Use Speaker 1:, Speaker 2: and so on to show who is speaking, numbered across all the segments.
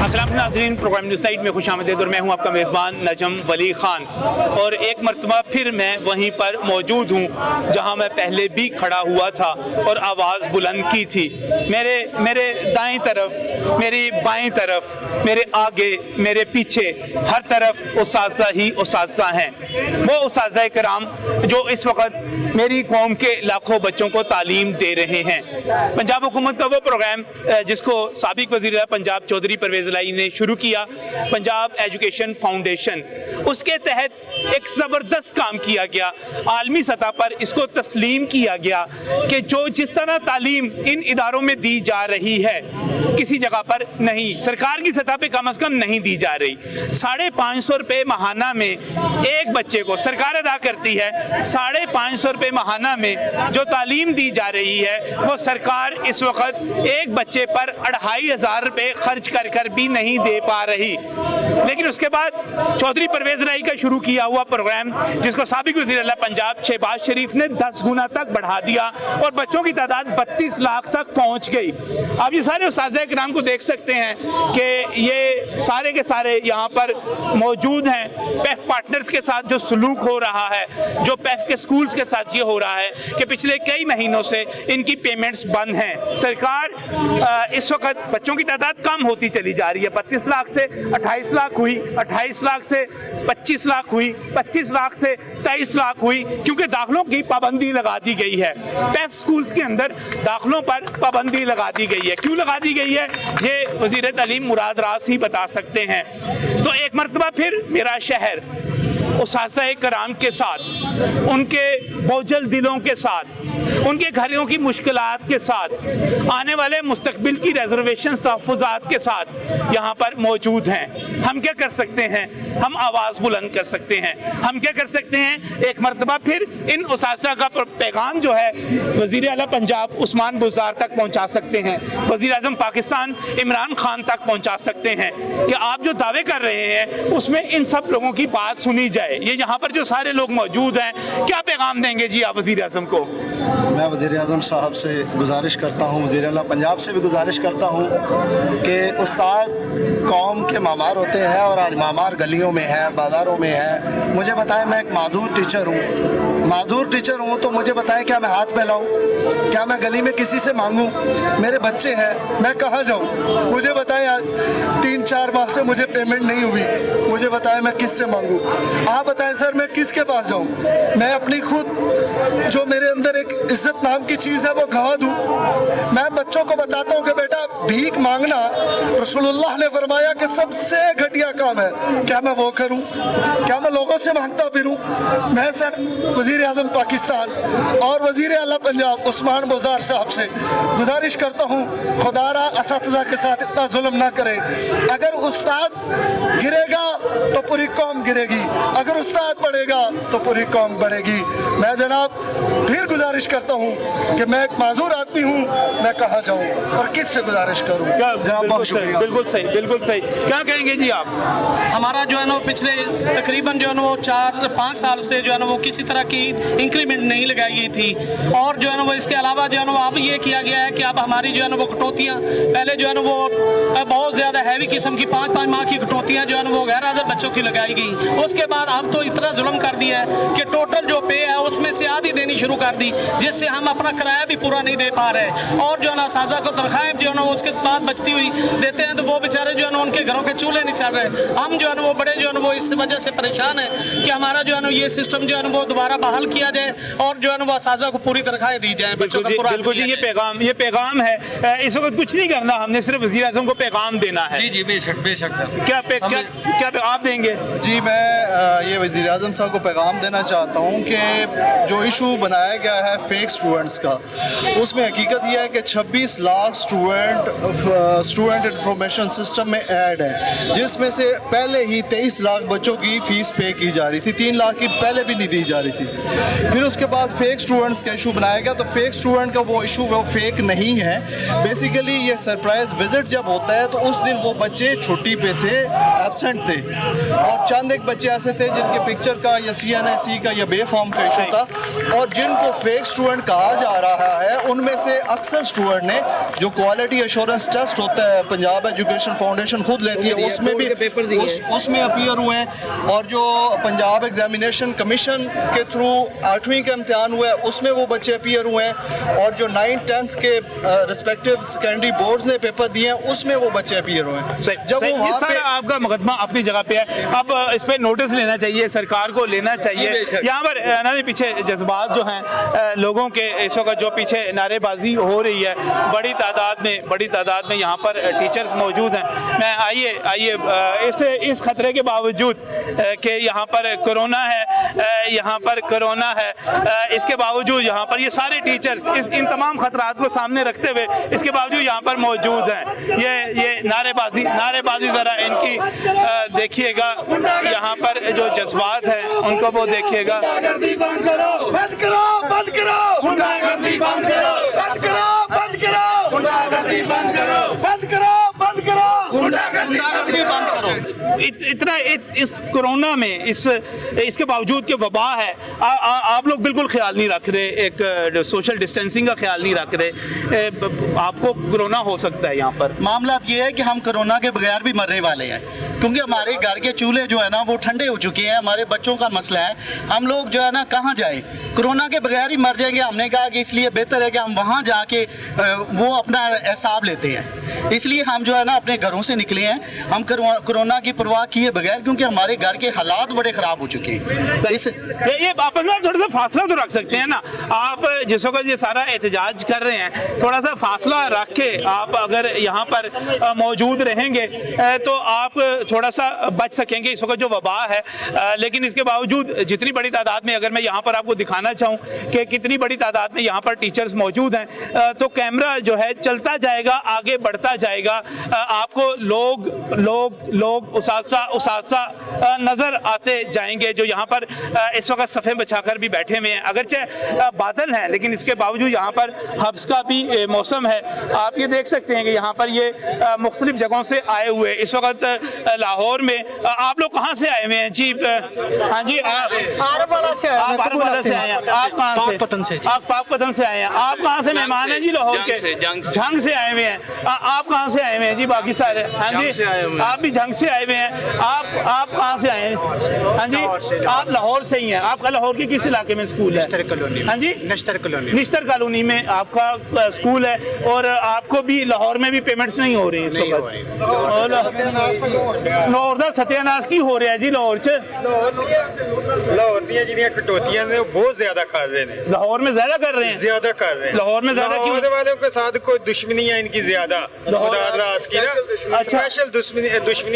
Speaker 1: अस्सलाम नाज़रीन, programme news night में खुश आमदीद और मैं हूं आपका मेज़बान नजम वली खान। और एक मरतबा फिर मैं वहीं पर मौजूद हूं जहां मैं पहले भी खड़ा हुआ था और आवाज़ बुलंद की थी। मेरे दाएं तरफ, मेरी बाएं तरफ, मेरे आगे, मेरे पीछे, हर तरफ उस्ताज़ा ही उस्ताज़ा हैं। वो उस्ताज़ा कराम जो इस वक्त मेरी कौम के लाखों बच्चों को तालीम दे रहे हैं। पंजाब हुकूमत का वो प्रोग्राम जिसको साबिक वज़ीर पंजाब चौधरी परवेज़ इलाही ने शुरू किया, पंजाब एजुकेशन फाउंडेशन, उसके तहत एक ज़बरदस्त काम किया गया। आलमी सतह पर इसको तस्लीम किया गया कि जो जिस तरह तालीम इन इदारों में दी जा रही है किसी जगह पर नहीं, सरकार की सतह पे कम से कम नहीं दी जा रही। 550 रुपये महाना में एक बच्चे को सरकार अदा करती है। 550 रुपये महाना में जो तालीम दी जा रही है वो सरकार इस वक्त एक बच्चे पर 2500 रुपये खर्च कर कर भी नहीं दे पा रही। लेकिन उसके बाद चौधरी परवेज़ इलाही का शुरू किया हुआ प्रोग्राम जिसको साबिक वज़ीर आला पंजाब शहबाज शरीफ ने 10 गुना तक बढ़ा दिया और बच्चों की तादाद 32 लाख तक पहुंच गई। आप ये सारे उस्ताज़ इकराम को देख सकते हैं कि ये सारे के सारे यहाँ पर मौजूद हैं। पेफ पार्टनर्स के साथ जो सलूक हो रहा है, जो पेफ के स्कूल्स के साथ ये हो रहा है कि पिछले कई महीनों से इनकी पेमेंट्स बंद हैं। सरकार इस वक्त बच्चों की तादाद कम होती चली जा रही है। 32 लाख से 28 लाख हुई, 28 लाख से 25 लाख हुई, 25 लाख से 23 लाख हुई, क्योंकि दाखिलों की पाबंदी लगा दी गई है। पेफ स्कूल्स के अंदर दाखिलों पर पाबंदी लगा दी गई है। क्यों लगा दी गई है ये वज़ीर तालीम मुराद रास ही बता सकते हैं। तो एक मरतबा फिर मेरा शहर उस्ताज़ कराम के साथ, उनके बोझल दिलों के साथ, उनके घरों की मुश्किलात के साथ, आने वाले मुस्तकबिल की रिजर्वेशंस तहफ़्फ़ुज़ात के साथ यहाँ पर मौजूद हैं। हम क्या कर सकते हैं? हम आवाज़ बुलंद कर सकते हैं। हम क्या कर सकते हैं? एक मरतबा फिर इन उस्ताज़ा का पैगाम जो है वज़ीर आला पंजाब उस्मान बुज़दार तक पहुँचा सकते हैं, वज़ीर आज़म पाकिस्तान इमरान खान तक पहुँचा सकते हैं कि आप जो दावे कर रहे हैं उसमें इन सब लोगों की बात सुनी जाए। ये यहाँ पर जो सारे लोग मौजूद हैं, क्या पैगाम देंगे जी आप वज़ीर आज़म को?
Speaker 2: मैं वज़ीर आज़म साहब से गुजारिश करता हूँ, वज़ीर आला पंजाब से भी गुजारिश करता हूँ कि उस्ताद कौम के मामार होते हैं और आज मामार गलियों में है, बाज़ारों में है। मुझे बताएं, मैं एक माजूर टीचर हूँ तो मुझे बताएं क्या मैं हाथ फैलाऊँ? क्या मैं गली में किसी से मांगूँ? मेरे बच्चे हैं, मैं कहाँ जाऊँ? मुझे बताएं, आज 3-4 माह से मुझे पेमेंट नहीं हुई, मुझे बताएं मैं किस से मांगूँ? आप बताएं सर, मैं किसके पास जाऊँ? मैं अपनी खुद जो मेरे अंदर एक इज्जत नाम की चीज़ है वो गंवा दूँ? मैं बच्चों को बताता हूँ कि बेटा भीख मांगना रसूलुल्लाह ने फरमाया कि सबसे घटिया काम है। क्या मैं वो करूँ? क्या मैं लोगों से मांगता फिरूँ? मैं सर वज़ीर आज़म पाकिस्तान और वज़ीर आला पंजाब उस्मान बुज़दार साहब से गुजारिश करता हूँ, खुदारा असातिज़ा के साथ इतना जुल्म ना करें। अगर उस्ताद गिरेगा तो पूरी कौम गिरेगी, अगर उस्ताद बढ़ेगा तो पूरी कौम बढ़ेगी। मैं जनाब फिर गुजारिश करता हूँ कि मैं एक माजूर आदमी हूँ, मैं कहाँ जाऊँ और किस से गुजारिश करूँ? जनाब बहुत शुक्रिया।
Speaker 1: बिल्कुल सही, बिल्कुल सही। क्या कहेंगे जी आप?
Speaker 3: हमारा जो है ना पिछले तकरीबन जो है ना वो 4 से 5 साल से जो है ना वो किसी तरह की इंक्रीमेंट नहीं लगाई गई थी। और जो है ना वो इसके अलावा जो है ना वो अब ये किया गया है कि अब हमारी जो है ना वो कटौतियाँ, पहले जो है ना वो बहुत ज़्यादा हैवी किस्म की 5-5 माह की कटौतियाँ जो है ना वो गैर हाज़िर बच्चों की लगाई गई। उसके बाद अब तो इतना जुल्म कर दिया है कि टोटल जो पे है उसमें से आधी देनी शुरू कर दी, जिससे हम अपना किराया भी पूरा नहीं दे पा रहे। और जो है ना असातिज़ा को तनख्वाहें जो है ना उसके बाद बचती हुई देते हैं तो वो बेचारे जो है ना उनके घरों के चूल्हे नहीं चल रहे। हम जो है ना वो बड़े जो है ना वो इस वजह से परेशान है कि हमारा जो है ना ये सिस्टम जो है ना वो दोबारा बहाल किया जाए और जो है ना वो असातिज़ा को पूरी तनख्वाहें दी जाए।
Speaker 1: बिल्कुल जी, ये पैगाम है। इस वक्त कुछ नहीं करना, हमने सिर्फ वज़ीर आज़म को पैगाम देना है।
Speaker 3: जी बेशक सर।
Speaker 1: क्या आप देंगे?
Speaker 4: जी मैं ये वज़ीर आज़म साहब को पैगाम देना चाहता हूँ कि जो इशू बनाया गया है फेक स्टूडेंट्स का, उसमें हकीकत यह है कि 26 लाख स्टूडेंट इंफॉर्मेशन सिस्टम में ऐड है, जिसमें से पहले ही 23 लाख बच्चों की फ़ीस पे की जा रही थी, 3 लाख की पहले भी नहीं दी जा रही थी। फिर उसके बाद फेक स्टूडेंट्स का इशू बनाया गया, तो फेक स्टूडेंट का वो इशू वो फेक नहीं है। बेसिकली ये सरप्राइज विजिट जब होता है तो उस दिन वो बच्चे छुट्टी पे थे, एब्सेंट थे, और चंद एक बच्चे ऐसे थे जिनके पिक्चर का या CNSE का या बे फॉर्म का इशू था, और اور جن کو فیک اسٹوڈنٹ کہا جا رہا ہے ان میں سے اکثر اسٹوڈنٹ نے جو کوالٹی ایشورنس ٹیسٹ ہوتا ہے پنجاب ایجوکیشن فاؤنڈیشن خود لیتی ہے اس میں بھی اس میں اپیئر ہوئے ہیں, اور جو پنجاب ایگزامینیشن کمیشن کے تھرو 8ویں کا امتحان ہوا ہے اس میں وہ بچے اپیئر ہوئے ہیں, اور جو 9th 10th کے ریسپیکٹیو سیکنڈری بورڈز نے پیپر دیے ہیں اس میں وہ بچے اپیئر ہوئے ہیں. جب وہ
Speaker 1: یہ سارا آپ کا مقدمہ اپنی جگہ پہ ہے, اب اس پہ نوٹس لینا چاہیے, سرکار کو لینا چاہیے. یہاں پر نا پیچھے جذبات جو ہیں لوگوں کے اس وقت جو پیچھے نعرے بازی ہو رہی ہے, بڑی تعداد میں یہاں پر ٹیچرز موجود ہیں. میں آئیے اس خطرے کے باوجود کہ یہاں پر کرونا ہے, اس کے باوجود یہاں پر یہ سارے ٹیچرز ان تمام خطرات کو سامنے رکھتے ہوئے اس کے باوجود یہاں پر موجود ہیں. یہ نعرے بازی ذرا ان کی دیکھیے گا, یہاں پر جو جذبات ہیں ان کو وہ دیکھیے گا. اتنا اس کرونا میں اس کے باوجود کہ وبا ہے, آپ لوگ بالکل خیال نہیں رکھ رہے, ایک سوشل ڈسٹینسنگ کا خیال نہیں رکھ رہے, آپ کو کرونا ہو سکتا ہے. یہاں پر
Speaker 5: معاملات یہ ہے کہ ہم کرونا کے بغیر بھی مرنے والے ہیں, کیونکہ ہمارے گھر کے چولہے جو ہے نا وہ ٹھنڈے ہو چکے ہیں, ہمارے بچوں کا مسئلہ ہے, ہم لوگ جو ہے نا کہاں جائیں, کرونا کے بغیر ہی مر جائیں گے. ہم نے کہا کہ اس لیے بہتر ہے کہ ہم وہاں جا کے وہ اپنا حساب لیتے ہیں, اس لیے ہم جو ہے نا اپنے گھروں سے نکلے ہیں, ہم کرونا کی پرواہ کیے بغیر, کیونکہ ہمارے گھر کے حالات بڑے خراب ہو چکے ہیں.
Speaker 1: یہ آپ تھوڑا سا فاصلہ تو رکھ سکتے ہیں نا, آپ جس وقت یہ سارا احتجاج کر رہے ہیں تھوڑا سا فاصلہ رکھ کے آپ اگر یہاں پر موجود رہیں گے تو آپ تھوڑا سا بچ سکیں گے. اس وقت جو وبا ہے, لیکن اس کے باوجود جتنی بڑی تعداد میں, اگر میں یہاں پر آپ کو دکھانا چاہوں کہ کتنی بڑی تعداد میں یہاں پر ٹیچرز موجود ہیں, تو کیمرہ جو ہے چلتا جائے گا, آگے بڑھتا جائے گا, آپ کو لوگ اساتذہ نظر آتے جائیں گے جو یہاں پر اس وقت صفیں بچھا کر بھی بیٹھے ہوئے ہیں. اگرچہ بادل ہیں لیکن اس کے باوجود یہاں پر حبس کا بھی موسم ہے. آپ یہ دیکھ سکتے ہیں کہ یہاں پر یہ مختلف جگہوں سے آئے ہوئے اس وقت لاہور میں. آپ لوگ کہاں سے آئے ہوئے ہیں جی؟ ہاں جی, آپ کہاں سے آئے ہیں؟ آپ پاک پتن سے آئے ہیں. آپ کہاں سے مہمان ہیں جی؟ لاہور کے جھنگ سے آئے ہوئے ہیں. آپ کہاں سے آئے ہوئے ہیں جی؟ باقی سارے ہاں جی, آپ بھی جھنگ سے آئے ہوئے ہیں. آپ کہاں سے آئے ہیں؟ ہاں جی, آپ لاہور سے ہی ہیں. آپ کا لاہور کے کس علاقے میں اسکول ہے؟ ہاں جی, نشتر کالونی میں آپ کا اسکول ہے. اور آپ کو بھی لاہور میں بھی پیمنٹس نہیں ہو رہی اس وقت؟ لاہور دا ستیاناس کی ہو رہا ہے جی لاہور چ؟
Speaker 6: لاہور دیا جنیاں کٹوتیاں نے بہت زیادہ کر رہے ہیں.
Speaker 1: لاہور میں زیادہ کر رہے ہیں؟ لاہور میں زیادہ کیوں؟
Speaker 6: لاہور والوں کے ساتھ کوئی دشمنی ہے ان کی زیادہ, خدا راز کی نا, اسپیشل دشمنی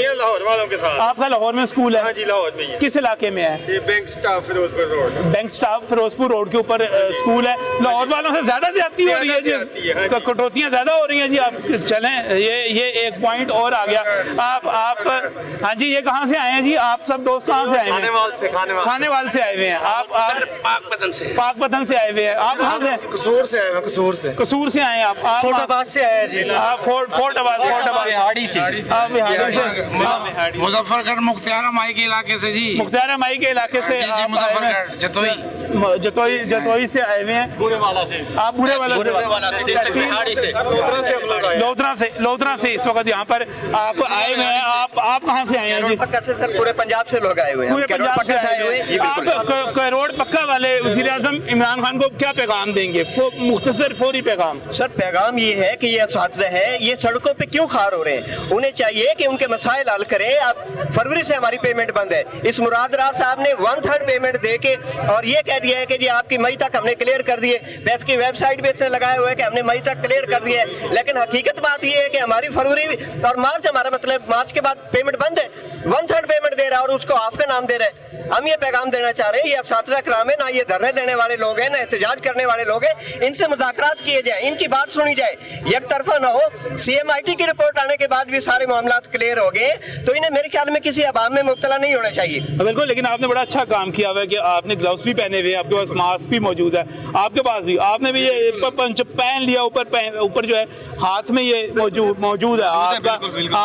Speaker 6: ہے لاہور والوں کے ساتھ.
Speaker 1: آپ کا لاہور میں اسکول ہے؟
Speaker 6: ہاں جی, لاہور میں.
Speaker 1: کس علاقے میں ہے؟
Speaker 6: یہ bank staff Ferozepur road.
Speaker 1: Bank staff Ferozepur road کے اوپر اسکول ہے. لاہور والوں سے زیادہ زیادتی ہو رہی ہے جی, کٹوتیاں زیادہ ہو رہی ہیں جی. آپ چلیں, یہ ایک پوائنٹ اور آ گیا. آپ ہاں جی, یہ کہاں سے آئے ہیں جی؟ آپ سب دوست کہاں سے آئے ہیں؟ کھانے وال سے آئے ہوئے ہیں. آپ پاک پتن سے آئے ہوئے ہیں. آپ کہاں سے؟
Speaker 2: قصور سے آئے ہیں,
Speaker 1: قصور سے آئے ہیں. آپ
Speaker 2: فورٹ آباد سے آئے ہیں جی.
Speaker 1: فورٹ آباد
Speaker 2: بہاڑی سے.
Speaker 1: آپ بہاڑی سے.
Speaker 7: مظفر گڑھ مختار مائی کے علاقے سے جی.
Speaker 1: مختار مائی کے علاقے سے.
Speaker 7: جی مظفر گڑھ
Speaker 1: جتوئی سے آئے ہوئے ہیں. آپ بورے والا سے. لودھرا سے اس وقت یہاں پر آپ آئے ہوئے ہیں. آپ کہاں سے آئے ہیں جی؟
Speaker 8: پکا سے سر پورے پنجاب سے لوگ آئے ہوئے ہیں.
Speaker 1: پورے پنجاب سے آئے ہوئے ہیں. آپ کروڑ پکا والے وزیر اعظم عمران خان کو کیا پیغام دیں گے, مختصر فوری پیغام؟
Speaker 8: سر پیغام یہ ہے کہ یہ اساتذہ ہیں, یہ سڑکوں پہ کیوں خار ہو رہے ہیں, انہیں چاہیے کہ ان کے مسائل حل کریں. اب فروری سے ہماری پیمنٹ بند ہے. اس مراد راز صاحب نے 1/3 پیمنٹ دے کے اور یہ کہہ دیا ہے کہ جی آپ کی مئی تک ہم نے کلیئر کر دیے. پیف کی ویب سائٹ بھی اس نے لگائے ہوئے کہ ہم نے مئی تک کلیئر کر دیا ہے, لیکن حقیقت بات یہ ہے کہ ہماری فروری اور مارچ, ہمارا مطلب مارچ کے بعد پیمنٹ بند ہے. 1/3 پیمنٹ دے رہا ہے اور اس کو آف کا نام دے رہا ہے. ہم یہ پیغام دینا چاہ رہے ہیں, یہ اساتذہ کرام ہے, نہ یہ دھرنے دینے والے لوگ ہیں, نہ احتجاج کرنے والے لوگ ہیں. ان سے مذاکرات کیے جائیں, ان کی بات سنی جائے, یک طرفہ نہ ہو. CMIT کی رپورٹ آنے کے بعد بھی سارے معاملات کلیئر ہو گئے, تو انہیں میرے خیال میں کسی عوام میں مبتلا نہیں ہونا چاہیے.
Speaker 1: بالکل, لیکن آپ نے بڑا اچھا کام کیا ہوا ہے کہ آپ نے گلوز بھی پہنے ہوئے ہیں, آپ کے پاس ماسک بھی موجود ہے, آپ کے پاس بھی آپ نے بھی یہ پہن لیا اوپر جو ہے ہاتھ میں یہ موجود ہے آپ کا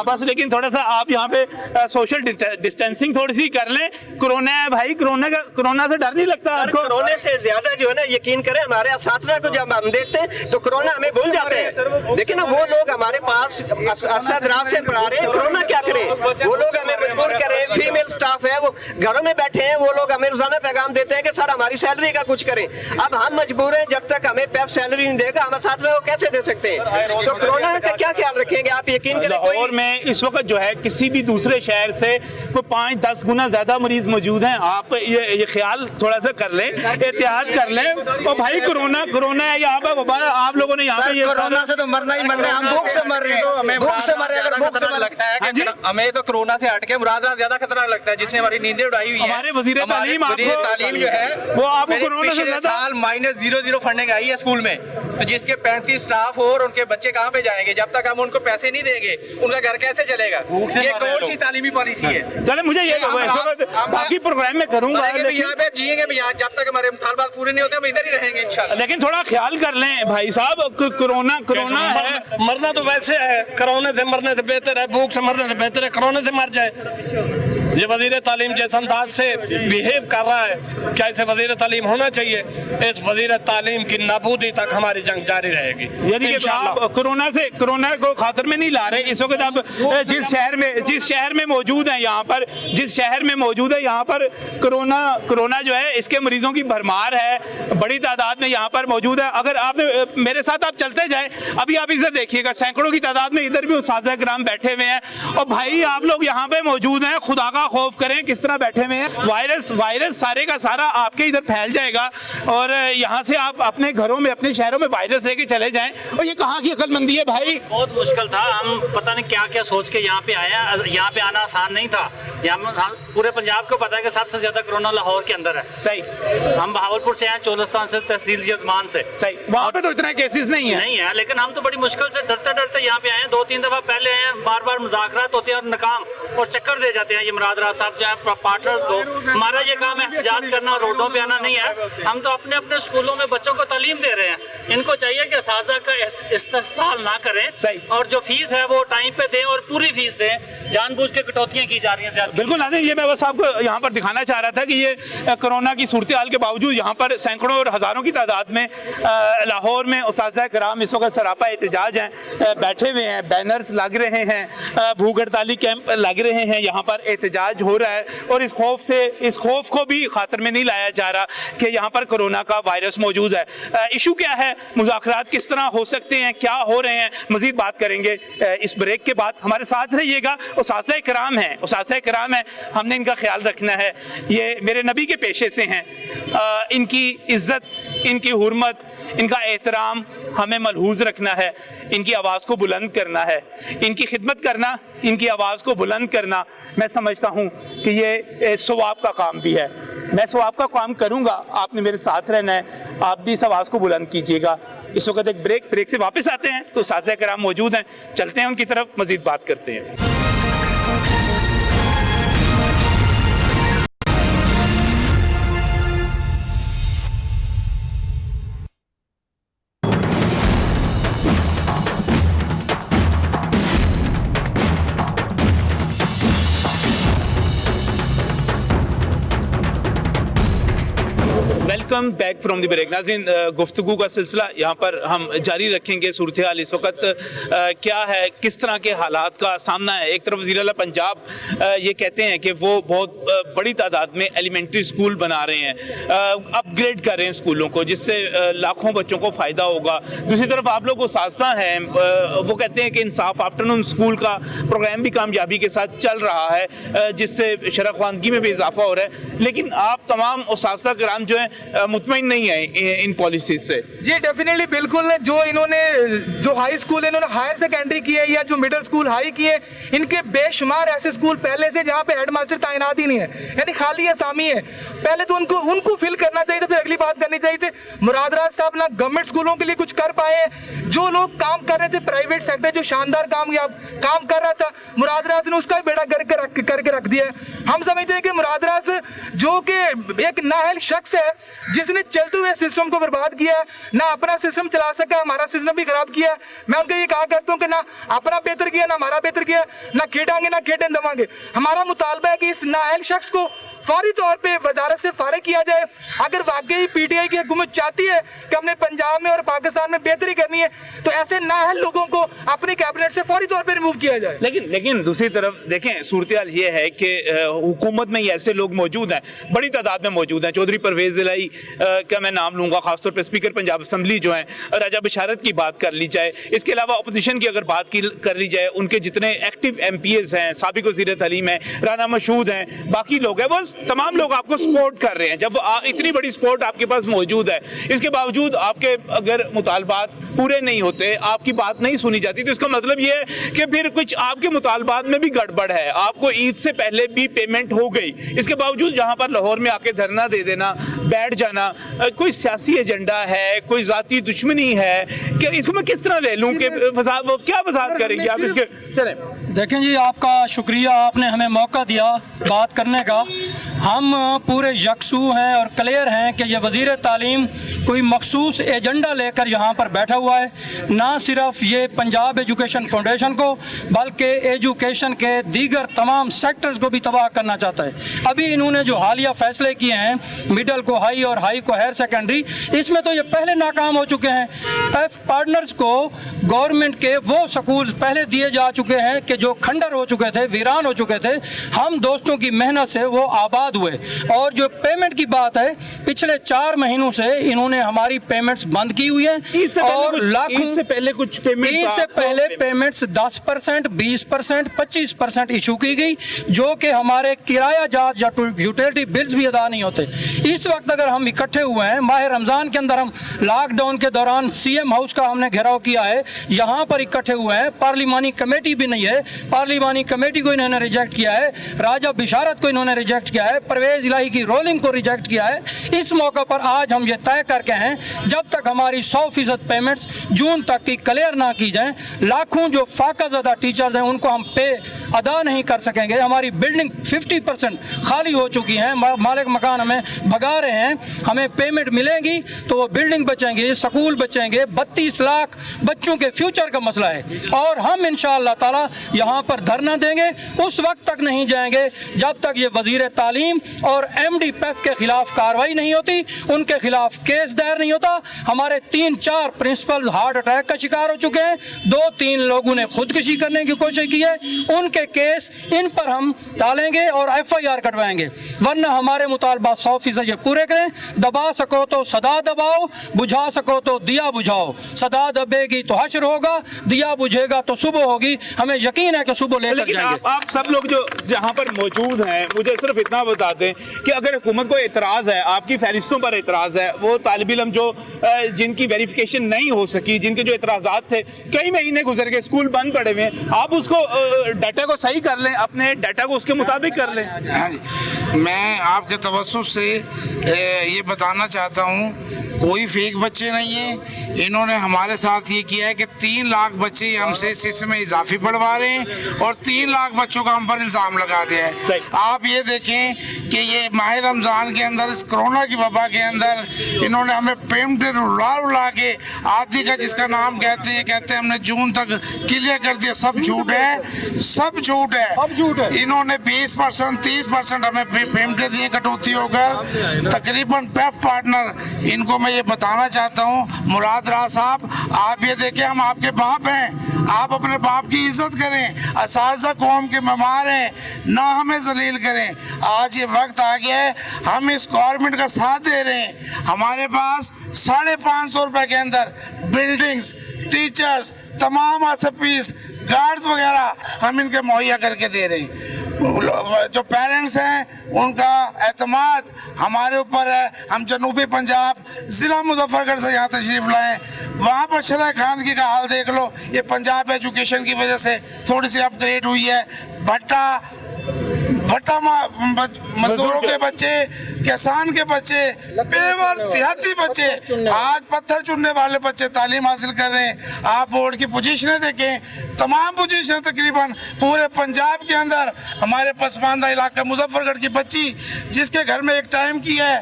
Speaker 1: بس. لیکن تھوڑا سا آپ یہاں پہ سوشل ڈسٹینسنگ تھوڑی سی کر لیں. کرونا ہے بھائی, کرونا سے ڈر نہیں لگتا آپ کو؟
Speaker 8: کرونے سے زیادہ جو ہے نا यकीन करें, हमारे असातिज़ा को जब हम देखते हैं तो कोरोना हमें भूल जाते हैं। लेकिन वो लोग हमारे पास अरसद रात से पढ़ा रहे हैं, कोरोना क्या करे, वो लोग हमें मजबूर करें। फीमेल स्टाफ है वो घरों में बैठे हैं, वो लोग हमें रोजाना पैगाम देते हैं कि सर हमारी सैलरी का कुछ करें। अब हम मजबूर हैं, जब तक हमें पैप सैलरी नहीं देगा हम असातिज़ा को कैसे दे सकते हैं? तो कोरोना का क्या ख्याल रखेंगे आप? यकीन करें
Speaker 1: और मैं इस वक्त जो है किसी भी दूसरे शहर से कोई 5-10 गुना ज्यादा मरीज मौजूद हैं। आप ये ख्याल थोड़ा सा कर लें, एहतियात कर लें। और भाई कोरोना है यहाँ पर वबा, आप लोगों ने यहाँ पे
Speaker 5: कोरोना से तो मरना ही मरना है, हम भूख से मर रहे हैं,
Speaker 6: हमें
Speaker 5: भूख से मर रहे हैं। अगर भूख से
Speaker 6: लगता है कि हमें तो कोरोना से हटके मुरादरा ज्यादा खतरा लगता है, जिसने हमारी नींदें उड़ाई हुई है।
Speaker 1: हमारे वजीर तालीम
Speaker 6: जो है
Speaker 1: वो आपको कोरोना से
Speaker 6: पिछले साल -0.00 फंडिंग आई है स्कूल में, तो जिसके 35 स्टाफ हो और उनके बच्चे कहाँ पे जाएंगे? जब तक हम उनको पैसे नहीं देंगे उनका घर कैसे चलेगा? ये कौन सी तालीमी पॉलिसी है?
Speaker 1: चले मुझे ये बाकी प्रोग्राम में करूंगा,
Speaker 6: यहाँ पे जिएंगे भी यहाँ, जब तक हमारे मुतालबात पूरे नहीं होते हम इधर ही रहेंगे इंशाल्लाह।
Speaker 1: लेकिन थोड़ा ख्याल कर लें भाई साहब, कोरोना है।
Speaker 3: मरना तो वैसे है, कोरोना से मरने से बेहतर है, भूख से मरने से बेहतर है कोरोना से मर जाए। ये वजीर तालीम जिस अंदाज से बिहेव कर रहा है, क्या इसे वजीर तालीम होना चाहिए? इस वजीर तालीम की नाबूदी तक हमारी जंग जारी रहेगी।
Speaker 1: यानी कि आप कोरोना को खातर में नहीं ला रहे इस वक्त। अब जिस शहर में मौजूद है यहाँ पर, यहाँ पर कोरोना जो है इसके मरीजों की भरमार है, बड़ी तादाद में यहाँ पर मौजूद है। अगर आपने मेरे साथ आप चलते जाएं, अभी आप इधर देखिएगा, सैकड़ों की तादाद में इधर भी उस्ताज़ किराम बैठे हुए हैं। और भाई आप लोग यहाँ पे मौजूद हैं, खुदा का खौफ करें, किस तरह बैठे हुए हैं। वायरस सारे का सारा आपके इधर फैल जाएगा और यहाँ से आप अपने घरों में, अपने शहरों में वायरस लेके चले जाएं। और ये कहाँ की अक्लमंदी है भाई?
Speaker 9: बहुत मुश्किल था, हम पता नहीं क्या क्या सोच के यहाँ पे आए हैं। यहाँ पे आना आसान नहीं था। यहाँ पूरे पंजाब को पता है कि सबसे ज्यादा कोरोना लाहौर के अंदर है।
Speaker 1: सही,
Speaker 9: हम बहावलपुर से हैं, चोलस्तान से, तहसील यजमान से।
Speaker 1: सही, वहाँ पे तो इतना केसेस नहीं है,
Speaker 9: लेकिन हम तो बड़ी मुश्किल से डरते यहाँ पे आए। 2-3 दफा पहले आए, बार मुज़ाकरात होते हैं और नाकाम और चक्कर दे जाते हैं ये मुरादरा साहब जो है पार्टनर्स को। हमारा ये काम एहतजाज करना, रोडों पे आना नहीं है। हम तो अपने स्कूलों में बच्चों को तालीम दे रहे हैं। इनको चाहिए कि असातिज़ा का इस्तेहसाल ना करें और जो फीस है वो टाइम पे दें और पूरी फीस दें। जानबूझ के कटौतियां की जा रही हैं।
Speaker 1: बिल्कुल नाज़रीन, ये मैं बस आपको यहाँ पर दिखाना चाह रहा था कि ये कोरोना की सूरत हाल के बावजूद यहाँ पर सैकड़ों और हज़ारों की तादाद में लाहौर में उस्ताज़ किराम इस वक्त सरापा एहतजाज हैं, बैठे हुए हैं, बैनर्स लग रहे हैं, भूख हड़ताली कैंप लग रहे हैं, यहाँ पर एहतजाज हो रहा है। और इस खौफ को भी खातर में नहीं लाया जा रहा कि यहाँ पर कोरोना का वायरस मौजूद है। इशू क्या है, मुज़ाकरात किस तरह हो सकते हैं, क्या हो रहे हैं, मज़ीद बात करेंगे इस ब्रेक के बाद। हमारे साथ रहिएगा। उस्ताज़ किराम हैं, हमने इनका ख्याल रखना है। ये मेरे नबी के पेशे से हैं, इनकी इज़्ज़त, इनकी हुर्मत, इनका एहतराम हमें मलहूज़ रखना है। इनकी आवाज़ को बुलंद करना है, इनकी खिदमत करना, इनकी आवाज़ को बुलंद करना। मैं समझता हूँ कि ये सवाब का काम भी है। मैं सवाब का काम करूँगा, आपने मेरे साथ रहना है। आप भी इस आवाज़ को बुलंद कीजिएगा। इस वक्त एक ब्रेक से वापस आते हैं तो उस्ताज़ किराम मौजूद हैं, चलते हैं उनकी तरफ, मज़ीद बात करते हैं। Welcome back from the break. नाज़रीन, गुफ्तगू का सिलसिला यहाँ पर हम जारी रखेंगे। सूरत हाल इस वक्त क्या है, किस तरह के हालात का सामना है। एक तरफ वज़ीर आला पंजाब ये कहते हैं कि वो बहुत बड़ी तादाद में एलिमेंट्री स्कूल बना रहे हैं, अपग्रेड कर रहे हैं स्कूलों को, जिससे लाखों बच्चों को फ़ायदा होगा। दूसरी तरफ आप लोग उस्ताज़ हैं, वो कहते हैं कि इंसाफ आफ्टरनून स्कूल का प्रोग्राम भी कामयाबी के साथ चल रहा है, जिससे शरह ख्वानगी में भी इजाफा हो रहा है। लेकिन आप तमाम उस्ताज़ किराम जो है मुतमईन नहीं है इन पॉलिसीज से।
Speaker 10: जी डेफिनेटली, बिल्कुल। जो हाई स्कूल है, इन्होंने हायर सेकेंडरी की है या जो मिडिल स्कूल हाई की है, इनके बेशुमार ऐसे स्कूल पहले से जहाँ पे हेडमास्टर तैनात ही नहीं है, यानी खाली असामी है। पहले तो उनको फिल करना चाहिए था, फिर अगली बात करनी चाहिए थी। मुराद राज साहब ना गवर्नमेंट स्कूलों के लिए कुछ कर पाए। जो लोग काम कर रहे थे प्राइवेट सेक्टर, जो शानदार काम कर रहा था, मुराद राज ने उसका बेड़ा करके रख दिया है। हम समझते हैं कि मुराद राज जो कि एक नाअहल शख्स है, जिसने चलते हुए सिस्टम को बर्बाद किया है, ना अपना सिस्टम चला सका, हमारा सिस्टम भी खराब किया है। मैं उनका ये कहा करता हूँ कि ना अपना बेहतर किया, ना हमारा बेहतर किया, ना खेडांगे ना खेडन दवांगे। हमारा मुतालबा है कि इस नाअहल शख्स को फौरी तौर पे वजारत से फारिग किया जाए। अगर वाकई पीटीआई की हुकूमत चाहती है कि हमने पंजाब में और पाकिस्तान में बेहतरी करनी है, तो ऐसे नाअहल लोगों को अपनी कैबिनेट से फौरी तौर पे रिमूव किया जाए।
Speaker 1: लेकिन दूसरी तरफ देखें, सूरत-ए-हाल ये है कि हुकूमत में ये ऐसे लोग मौजूद हैं, बड़ी तादाद में मौजूद हैं। चौधरी परवेज़ इलाही का मैं नाम लूँगा, खासतौर पर स्पीकर पंजाब असम्बली जो हैं, राजा बशारत की बात कर ली जाए। इसके अलावा अपोजिशन की अगर बात कर ली जाए, उनके जितने एक्टिव MPs हैं, साबिक वज़ीर तालीम हैं, राना मशहूद हैं, बाकी लोग हैं, वो तमाम लोग आपको सपोर्ट कर रहे हैं। जब इतनी बड़ी सपोर्ट आपके पास मौजूद है, इसके बावजूद आपके अगर मुतालबात पूरे नहीं होते, आपकी बात नहीं सुनी जाती, तो इसका मतलब ये है कि फिर कुछ आपके मुतालबात में भी गड़बड़ है। आपको ईद से पहले भी पेमेंट हो गई, इसके बावजूद यहाँ पर लाहौर में आके धरना दे देना, बैठ जाना, कोई सियासी एजेंडा है, कोई ज़ाती दुश्मनी है, कि इसको मैं किस तरह ले लूँ कि क्या वजाहत करेंगे आप इसके? चलें,
Speaker 11: देखें जी, आपका शुक्रिया, आपने हमें मौका दिया बात करने का। हम पूरे यकसू हैं और क्लियर हैं कि ये वज़ीर तालीम कोई मखसूस एजेंडा लेकर यहाँ पर बैठा हुआ है, ना सिर्फ ये पंजाब एजुकेशन फाउंडेशन को बल्कि एजुकेशन के दीगर तमाम सेक्टर्स को भी तबाह करना चाहता है। अभी इन्होंने जो हालिया फैसले किए हैं, मिडल को हाई और हाई को हायर सेकेंडरी, इसमें तो ये पहले नाकाम हो चुके हैं। पैफ पार्टनर्स को गवर्नमेंट के वो स्कूल्स पहले दिए जा चुके हैं कि जो खंडर हो चुके थे, वीरान हो चुके थे। हम दोस्तों की मेहनत से वो आबाद हुए। और जो पेमेंट की बात है, पिछले 4 महीनों से इन्होंने हमारी पेमेंट्स बंद की हुई है और लाखों
Speaker 1: से पहले कुछ
Speaker 11: पेमेंट्स 10%, 20%, 25% इशू की गई, जो कि हमारे किराया चार्ज या यूटिलिटी बिल्स भी अदा नहीं होते। इस वक्त अगर हम इकट्ठे हुए हैं, माह रमज़ान के अंदर हम लॉकडाउन के दौरान CM हाउस का हमने घेराव किया है, यहाँ पर इकट्ठे हुए हैं। पार्लिमानी कमेटी भी नहीं है, पार्लिमानी कमेटी को इन्होंने रिजेक्ट किया है, राजा बिशारत को इन्होंने रिजेक्ट किया है, परवेज इलाही की रोलिंग को रिजेक्ट किया है। इस मौके पर आज हम ये तय करके हैं, जब तक हमारी 100% पेमेंट्स जून तक की क्लियर ना की जाएं, लाखों जो फाका ज़दा टीचर्स हैं उनको हम पे अदा नहीं कर सकेंगे। हमारी बिल्डिंग 50% खाली हो चुकी हैं, मालिक मकान हमें भगा रहे हैं। हमें पेमेंट मिलेगी तो वो बिल्डिंग बचेंगे, स्कूल बचेंगे। 32 लाख बच्चों के फ्यूचर का मसला है और हम इंशाअल्लाह ताला यहाँ पर धरना देंगे। उस वक्त तक नहीं जाएंगे जब तक ये वजीर तालीम और MD पैफ के खिलाफ कार्रवाई नहीं होती, उनके खिलाफ केस दायर नहीं होता। हमारे 3-4 प्रिंसिपल्स हार्ट अटैक का शिकार हो चुके हैं, 2-3 लोगों ने खुदकुशी करने की कोशिश की है। उनके केस इन पर हम डालेंगे और FIR कटवाएंगे, वरना हमारे मुतालबा 100% ये पूरे करें। दबा सको तो सदा दबाओ, बुझा सको तो दिया बुझाओ। सदा दबेगी तो हश्र होगा, दिया बुझेगा तो सुबह होगी। हमें यकीन है कि सुबह लेकर जाएंगे।
Speaker 1: आप सब लोग जो यहाँ पर मौजूद हैं, मुझे सिर्फ इतना बता दें कि अगर हुकूमत को एतराज़ है, आपकी फहरिस्तों पर एतराज़ है, वो तालिब इल्म जो जिनकी वेरिफिकेशन नहीं हो सकी, जिनके जो एतराज़ात थे, कई महीने गुजर गए, स्कूल बंद पड़े हुए हैं, आप उसको डाटा को सही कर लें, अपने डाटा को उसके मुताबिक कर लें।
Speaker 7: हाँ जी, मैं आपके तवज्जुह से ये बताना चाहता हूँ, कोई फेक बच्चे नहीं है। इन्होंने हमारे साथ ये किया है कि 3 लाख बच्चे हमसे सिस्टम में इजाफी पढ़वा रहे हैं और 3 लाख बच्चों का हम पर इल्ज़ाम लगा दिया है। आप ये देखें कि ये माह रमज़ान के अंदर, इस कोरोना की वबा के अंदर, इन्होंने हमें पेमेंट रुला के आदि का जिसका नाम कहते हैं हमने जून तक क्लियर कर दिया। सब झूठ है, सब झूठ है। इन्होंने 20%, 30% हमें पेमेंटें दी कटौती होकर। तकरीबन पैफ पार्टनर, इनको मैं ये बताना चाहता हूँ, मुराद राज साहब, आप ये देखें, हम आपके बाप हैं, आप अपने बाप की इज्जत करें। असाज़ा कौम के मेहमान हैं, ना हमें जलील करें। आज ये वक्त आ गया है, हम इस गवर्नमेंट का साथ दे रहे हैं। हमारे पास 550 रुपए के अंदर बिल्डिंग्स, टीचर्स, तमाम ASPs, गार्ड्स वगैरह हम इनके मुहैया करके दे रहे हैं। जो पेरेंट्स हैं उनका एतमाद हमारे ऊपर है। हम जनूबी पंजाब ज़िला मुजफ्फरगढ़ से यहाँ तशरीफ़ लाएँ, वहाँ पर शरह खानगी का हाल देख लो। ये पंजाब एजुकेशन की वजह से थोड़ी सी अपग्रेड हुई है। भट्टा मजदूरों के बच्चे, किसान के बच्चे, बेवर देहाती बच्चे, आज पत्थर चुनने वाले बच्चे तालीम हासिल कर रहे हैं। आप बोर्ड की पोजीशनें देखें, तमाम पोजीशनें तकरीबन पूरे पंजाब के अंदर। हमारे पसमानदा इलाका मुजफ्फरगढ़ की बच्ची जिसके घर में एक टाइम की है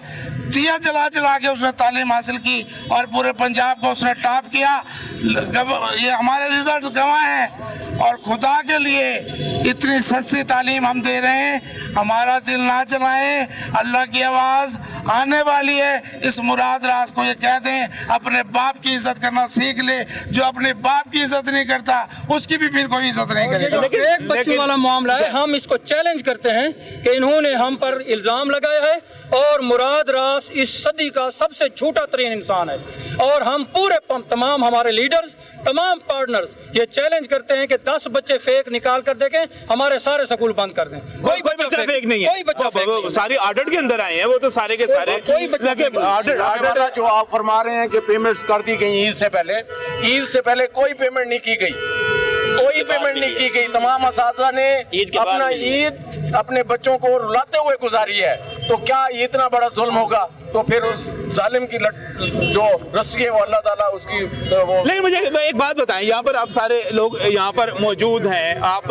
Speaker 7: दिया जला जला के उसने तालीम हासिल की और पूरे पंजाब को उसने टॉप किया। ये हमारे रिजल्ट गवाह हैं और खुदा के लिए इतनी सस्ती तालीम हम दे रहे हैं, हमारा दिल ना चलाएं, अल्लाह की आवाज़ आने वाली है। इस मुराद राज को ये कह दें अपने बाप की इज्जत करना सीख ले, जो अपने बाप की इज्जत नहीं करता उसकी भी फिर कोई इज्जत नहीं करेगा।
Speaker 11: एक बच्चों वाला मामला है, हम इसको चैलेंज करते हैं कि इन्होंने हम पर इल्ज़ाम लगाया है और मुराद रास इस सदी का सबसे झूठा तरीन इंसान है और हम पूरे तमाम हमारे लीडर्स, तमाम पार्टनर्स ये चैलेंज करते हैं कि 10 बच्चे फेक निकाल कर देखें, हमारे सारे स्कूल बंद कर दें।
Speaker 1: कोई बच्चा फेक नहीं है,
Speaker 11: कोई बच्चा फेक नहीं है।
Speaker 1: सारी ऑडिट के अंदर आए हैं वो तो सारे के सारे।
Speaker 11: कोई बच्चा
Speaker 12: ऑडिट जो आप फरमा रहे हैं कि पेमेंट्स कर दी गई ईद से पहले कोई पेमेंट नहीं की गई, कोई पेमेंट नहीं की गई। तमाम असातिज़ा ने अपना ईद अपने बच्चों को रुलाते हुए गुजारी है, तो क्या ये इतना बड़ा जुल्म होगा? तो फिर उस जालिम की जो रस्सी है वो अल्लाह ताला उसकी वो।
Speaker 1: लेकिन मुझे एक बात बताएं, यहाँ पर आप सारे लोग यहाँ पर मौजूद हैं, आप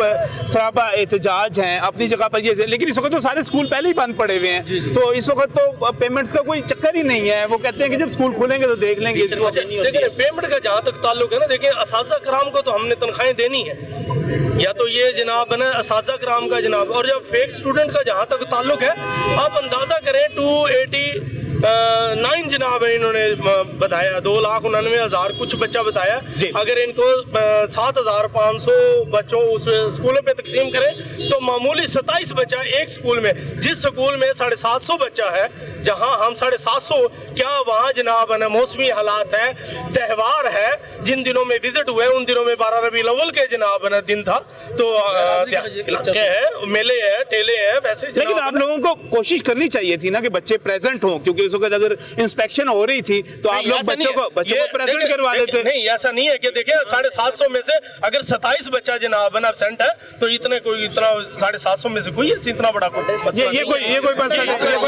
Speaker 1: सरापा एहतजाज हैं अपनी जगह पर ये, लेकिन इस वक्त तो सारे स्कूल पहले ही बंद पड़े हुए हैं, तो इस वक्त तो पेमेंट्स का कोई चक्कर ही नहीं है। वो कहते हैं कि जब स्कूल खोलेंगे तो देख लेंगे।
Speaker 12: देखिए पेमेंट का जहाँ तक ताल्लुक है ना, देखिए असातिज़ा कराम को तो हमने तनख्वाहें देनी है, या तो ये जनाब है ना असातिज़ा कराम का जनाब, और जब फेक स्टूडेंट का जहाँ तक ताल्लुक है आप अंदाज़ा करें 289 जनाब है इन्होंने बताया, 2,99,000 कुछ बच्चा बताया। अगर इनको 7,500 बच्चों उस स्कूलों पे तकसीम करें तो मामूली 27 बच्चा एक स्कूल में, जिस स्कूल में 750 बच्चा है, जहां हम 750, क्या वहाँ जनाब है ना मौसमी हालात है, त्यौहार है, जिन दिनों में विजिट हुए उन दिनों में 12 रबीउल अव्वल के जनाब है ना दिन था, तो इलाके है, मेले है, ठेले है, वैसे।
Speaker 1: लेकिन आप लोगों को कोशिश करनी चाहिए थी ना कि बच्चे प्रेजेंट हों, क्योंकि उस वक्त अगर इंस्पेक्शन हो रही थी तो आप लोग बच्चों को प्रेजेंट करवा देते।
Speaker 12: नहीं ऐसा नहीं है कि देखिए 750 में से अगर 27 बच्चा जनाब एब्सेंट है तो इतना 750 में से कोई इतना बड़ा
Speaker 7: ये कोई डायरेक्टर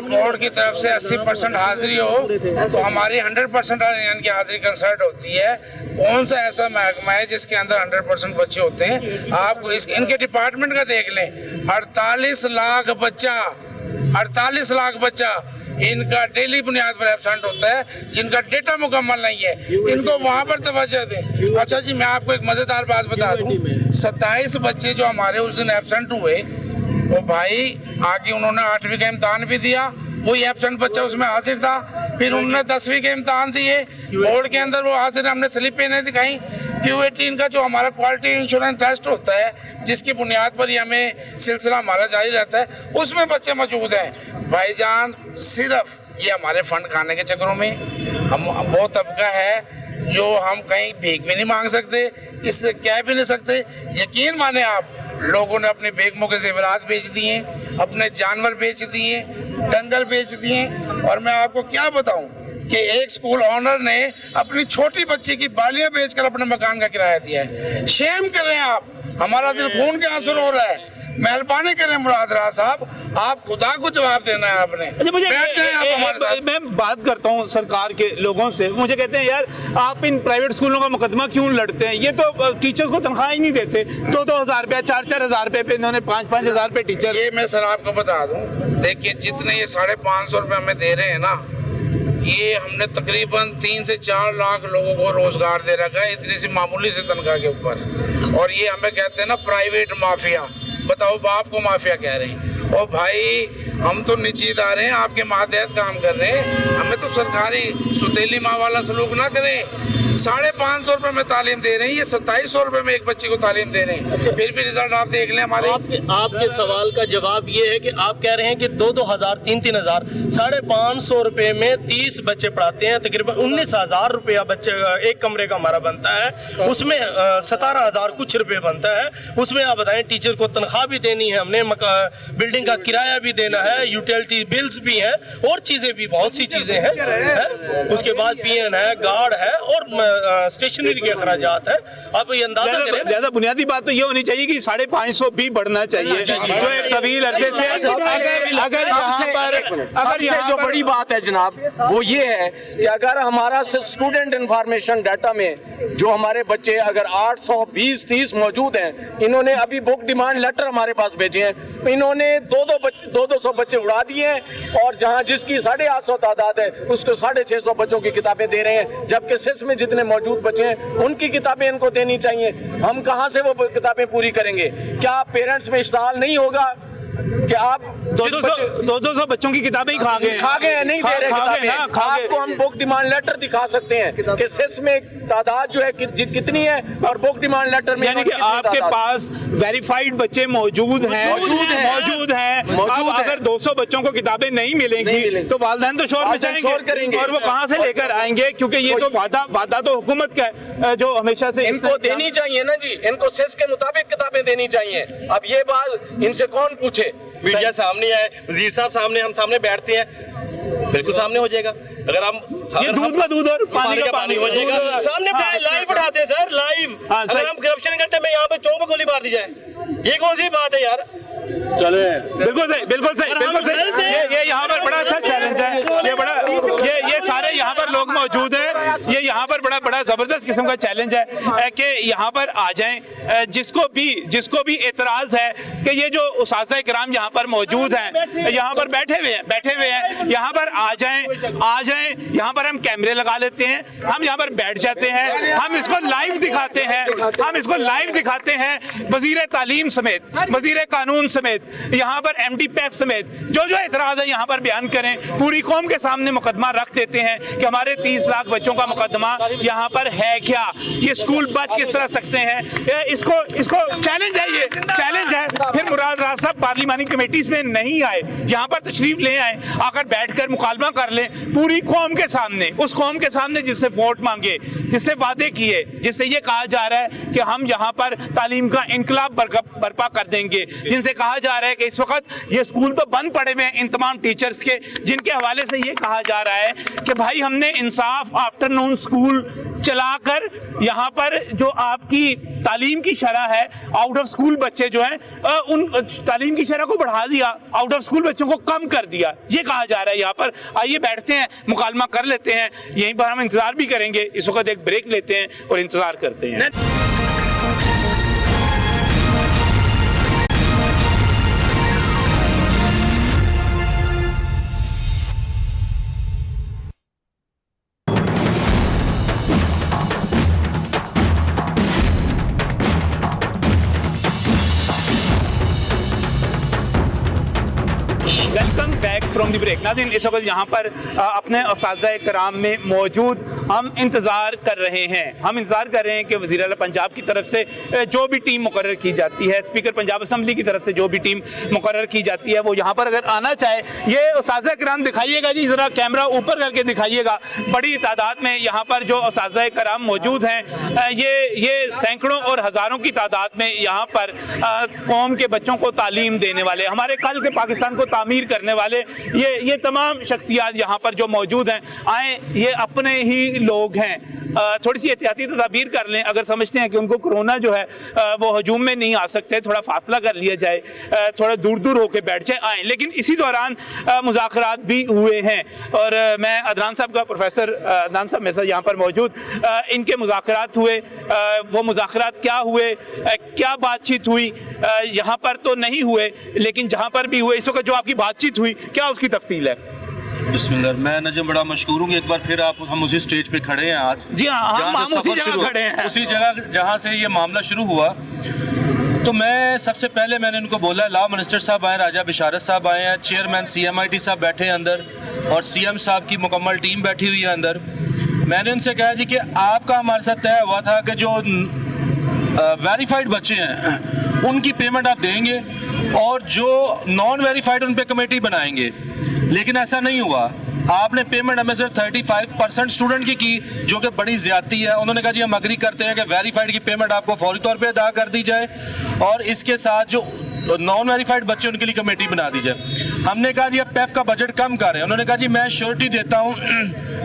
Speaker 7: बोर्ड की तरफ से 80% हाजिरी हो तो हमारी 100% इनकी हाजिरी कंसर्ट होती है। कौन सा ऐसा महकमा है जिसके अंदर 100% बच्चे होते हैं? आप इनके डिपार्टमेंट का देख लें, 48 लाख बच्चा इनका डेली बुनियाद पर एब्सेंट होता है, जिनका डेटा मुकम्मल नहीं है, इनको वहाँ पर तवज्जो दें। अच्छा जी, मैं आपको एक मज़ेदार बात बता दूं, 27 बच्चे जो हमारे उस दिन एब्सेंट हुए, वो भाई आगे उन्होंने 8वीं का इम्तहान भी दिया, वही एब्सेंट बच्चा उसमें हाजिर था, फिर उन्होंने 10वीं के इम्तहान दिए, बोर्ड के अंदर वो हाजिर, हमने स्लिपें नहीं दिखाई। Q18 का जो हमारा क्वालिटी इंश्योरेंस टेस्ट होता है, जिसकी बुनियाद पर ही हमें सिलसिला हमारा जारी रहता है, उसमें बच्चे मौजूद हैं। भाईजान सिर्फ ये हमारे फंड खाने के चक्करों में हम वो तबका है जो हम कहीं भीख भी नहीं मांग सकते, इससे कह भी नहीं सकते। यकीन माने आप, लोगों ने अपने बेगमों के जेवरात बेच दिए, अपने जानवर बेच दिए, डंगर बेच दिए, और मैं आपको क्या बताऊं कि एक स्कूल ऑनर ने अपनी छोटी बच्ची की बालियां बेचकर अपने मकान का किराया दिया है। शेम करें आप, हमारा दिल खून के आंसू रो रहा है। मेहरबानी करें मुराद राज साहब, आप खुदा को जवाब देना है आपने।
Speaker 1: अच्छा, मुझे
Speaker 7: आप हमारे साथ।
Speaker 1: मैं बात करता हूँ सरकार के लोगों से, मुझे कहते हैं यार आप इन प्राइवेट स्कूलों का मुकदमा क्यों लड़ते हैं? ये तो टीचर्स को तनख्वाह ही नहीं देते, 2,000 रुपया, 4,000 रुपये पे इन्होंने 5,000 रुपये टीचर।
Speaker 7: ये मैं सर आपको बता दूं, देखिए जितने ये 550 रुपये हमें दे रहे हैं ना, ये हमने तकरीबन 3 से 4 लाख लोगों को रोजगार दे रखा है इतनी सी मामूली से तनख्वाह के ऊपर। और ये हमें कहते हैं ना प्राइवेट माफिया, बताओ बाप को माफिया कह रहे हैं। ओ भाई, हम तो निजी इदारे हैं, आपके मातहत काम कर रहे हैं, हमें तो सरकारी सुतेली माँ वाला सलूक ना करें। 550 रुपये में तालीम दे रहे हैं, ये 2700 रुपये में एक बच्चे को तालीम दे रहे हैं। फिर भी रिजल्ट आप देख लें हमारे।
Speaker 12: आपके सवाल का जवाब ये है कि आप कह रहे हैं कि 2-2 हज़ार 3-3 हज़ार 550 रुपये में 30 बच्चे पढ़ाते हैं, तकरीबन 19,000 रुपया बच्चे एक कमरे का हमारा बनता है, उसमें 17,000 कुछ रुपये बनता है। उसमें आप बताएं टीचर को तनख्वाह भी देनी है, हमने बिल्डिंग का किराया भी देना है, यूटिलिटी बिल्स भी हैं, और चीज़ें भी बहुत सी चीज़ें हैं। उसके बाद PN है, गार्ड है, और स्टेशनरी के अखराजात है। आप ये अंदाजा करें।
Speaker 1: ज़्यादा बुनियादी बात तो ये होनी चाहिए कि 550 भी बढ़ना चाहिए, जो एक तवील अरसे से
Speaker 13: सबसे जो बड़ी बात है जनाब वो ये है कि अगर हमारा स्टूडेंट इंफॉर्मेशन डाटा में जो हमारे बच्चे अगर 820-30 मौजूद हैं, इन्होंने अभी बुक डिमांड लेटर हमारे पास भेजे हैं, इन्होंने 200 बच्चे उड़ा दिए हैं और जहां जिसकी 850 तादाद है उसको 650 बच्चों की किताबें दे रहे हैं, जबकि सिस में जितने मौजूद बच्चे हैं उनकी किताबें इनको देनी चाहिए। हम कहां से वो किताबें पूरी करेंगे? क्या पेरेंट्स में इश्ताल नहीं होगा कि आप
Speaker 1: 200 बच्चों की किताबें ही खा गए
Speaker 13: नहीं दे रहे किताबें? आपको हम बुक डिमांड लेटर दिखा सकते हैं कि सिस में तादाद जो है कितनी है और बुक डिमांड लेटर में
Speaker 1: यानी कि आपके पास वेरीफाइड बच्चे मौजूद हैं। अगर 200 बच्चों को किताबें नहीं मिलेंगी तो वालिदैन तो शोर मचाएंगे और वो कहां से लेकर आएंगे? क्योंकि ये तो वादा तो हुकूमत का है जो हमेशा से
Speaker 13: इनको देनी चाहिए ना जी, इनको सिस के मुताबिक किताबें देनी चाहिए। अब ये बात इनसे कौन पूछे?
Speaker 12: मीडिया सामने है, वजीर साहब सामने, हम सामने बैठते हैं, बिल्कुल सामने हो जाएगा। अगर हम
Speaker 1: ये दूध का दूध और पानी का पानी हो जाएगा।
Speaker 12: सामने लाइव उठाते हैं सर, लाइव। अगर हम करप्शन करते हैं यहाँ पे चौक पे गोली मार दी जाए, ये कौन सी बात है यार?
Speaker 1: चले बिल्कुल सही। ये यहाँ पर बड़ा अच्छा चैलेंज है। ये सारे यहाँ पर लोग मौजूद हैं। ये यहाँ पर बड़ा जबरदस्त किस्म का चैलेंज है कि यहाँ पर आ जाएं। जिसको भी एतराज है कि ये जो उस्ताज़ किराम यहाँ पर मौजूद हैं, यहाँ पर बैठे हुए हैं, यहाँ पर आ जाएं। यहाँ पर हम कैमरे लगा लेते हैं, हम यहाँ पर बैठ जाते हैं, हम इसको लाइव दिखाते हैं। वजीर तालीम समेत, वजीर कानून समेत, यहाँ पर MD-PF समेत जो एतराज है यहाँ पर बयान करें। पूरी कौम के सामने मुकदमा रख देते हैं कि हमारे 30 लाख बच्चों का मुकदमा यहाँ पर है क्या, ये स्कूल बच किस तरह सकते हैं। इसको चैलेंज है, ये चैलेंज है। फिर मुराद राज साहब पार्लिमानी कमेटीज में नहीं आए, यहाँ पर तशरीफ ले आए, आकर बैठकर मुकालमा कर लें पूरी कौम के सामने, उस कौम के सामने जिससे वोट मांगे, जिससे वादे किए, जिससे ये कहा जा रहा है कि हम यहाँ पर तालीम का इनकलाब बर्पा कर देंगे, जिनसे कहा जा रहा है कि इस वक्त ये स्कूल तो बंद पड़े हुए हैं इन तमाम टीचर्स के, जिनके हवाले से ये कहा जा रहा है कि भाई हमने इंसाफ आफ्टरनून स्कूल चलाकर यहाँ पर जो आपकी तालीम की शरह है, आउट ऑफ स्कूल बच्चे जो हैं उन तालीम की शरह को बढ़ा दिया, आउट ऑफ स्कूल बच्चों को कम कर दिया, ये कहा जा रहा है। यहाँ पर आइए बैठते हैं, मुकालमा कर लेते हैं, यहीं पर हम इंतजार भी करेंगे। इस वक्त एक ब्रेक लेते हैं और इंतजार करते हैं। Welcome back from the break. नाज़रीन, इस वक्त यहाँ पर अपने उस्ताज़ किराम में मौजूद हम इंतज़ार कर रहे हैं कि वज़ीर आला पंजाब की तरफ से जो भी टीम मुकर्रर की जाती है, स्पीकर पंजाब असम्बली की तरफ से जो भी टीम मुकर्रर की जाती है, वो यहाँ पर अगर आना चाहे। ये उस्ताज़ किराम दिखाइएगा जी, ज़रा कैमरा ऊपर करके दिखाइएगा। बड़ी तादाद में यहाँ पर जो उस्ताज़ किराम मौजूद हैं, ये सैकड़ों और हज़ारों की तादाद में यहाँ पर कौम के बच्चों को तालीम देने वाले, हमारे कल के पाकिस्तान को तामीर करने वाले ये तमाम शख्सियात यहाँ पर जो मौजूद हैं, आए ये अपने ही लोग हैं। थोड़ी सी एहतियाती तदाबीर कर लें। अगर समझते हैं कि उनको कोरोना जो है वो हजूम में नहीं आ सकते, थोड़ा फासला कर लिया जाए, थोड़ा दूर होकर बैठ जाए, आए। लेकिन इसी दौरान मुज़ाकरात भी हुए हैं और मैं अदनान साहब का प्रोफेसर अदनान साहब मेरे साथ यहाँ पर मौजूद, इनके मुज़ाकरात हुए। वो मुज़ाकरात क्या हुए, क्या बातचीत हुई, यहाँ पर तो नहीं हुए, लेकिन जहाँ पर भी हुए, इस वक्त जो आपकी बातचीत हुई, क्या उसकी तफसील है?
Speaker 14: बिस्मिल्लाह। मैं नजम बड़ा मशकूर हूँ एक बार फिर हम उसी स्टेज पे खड़े हैं आज।
Speaker 1: जी हाँ, हम उसी जगह खड़े हैं,
Speaker 14: उसी जगह जहाँ से ये मामला शुरू हुआ। तो मैं सबसे पहले मैंने उनको बोला, लॉ मिनिस्टर साहब आए, राजा बिशारत साहब आए हैं, चेयरमैन CMIT साहब बैठे हैं अंदर और CM साहब की मुकम्मल टीम बैठी हुई है अंदर। मैंने उनसे कहा जी कि आपका हमारे साथ तय हुआ था कि जो वेरीफाइड बच्चे हैं उनकी पेमेंट आप देंगे और जो नॉन वेरीफाइड उन पे कमेटी बनाएंगे, लेकिन ऐसा नहीं हुआ। आपने पेमेंट हमें सिर्फ 35% स्टूडेंट की, जो कि बड़ी ज्यादती है। उन्होंने कहा जी हम अग्री करते हैं कि वेरीफाइड की पेमेंट आपको फौरी तौर पे अदा कर दी जाए और इसके साथ जो नॉन वेरीफाइड बच्चे उनके लिए कमेटी बना दी जाए। हमने कहा जी अब पैफ का बजट कम कर रहे हैं, उन्होंने कहा जी मैं श्योरिटी देता हूँ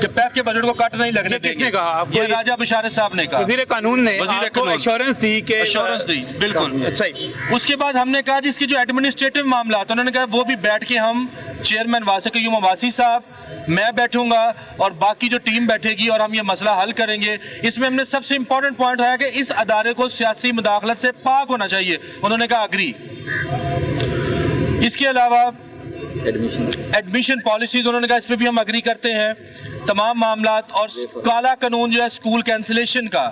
Speaker 14: कि पैफ के बजट को कट नहीं लगने देंगे।
Speaker 1: किसने कहा आपको?
Speaker 14: ये राजा बिशारत साहब ने कहा,
Speaker 1: वजीर कानून ने आपको एश्योरेंस दी कि
Speaker 14: एश्योरेंस दी, बिल्कुल।
Speaker 1: अच्छा,
Speaker 14: उसके बाद हमने कहा जी इसके जो एडमिनिस्ट्रेटिव मामला, तो उन्होंने कहा वो भी बैठ के हम चेयरमैन वासिक अय्यूब अब्बासी साहब, मैं बैठूंगा और बाकी जो टीम बैठेगी और हम ये मसला हल करेंगे। इसमें हमने सबसे इंपॉर्टेंट पॉइंट है कि इस अदारे को सियासी मुदाखलत से पाक होना चाहिए, उन्होंने कहा अग्री। इसके अलावा एडमिशन पॉलिसीज, उन्होंने कहा इस पे भी हम अग्री करते हैं। तमाम मामलात और काला कानून जो है स्कूल कैंसिलेशन का,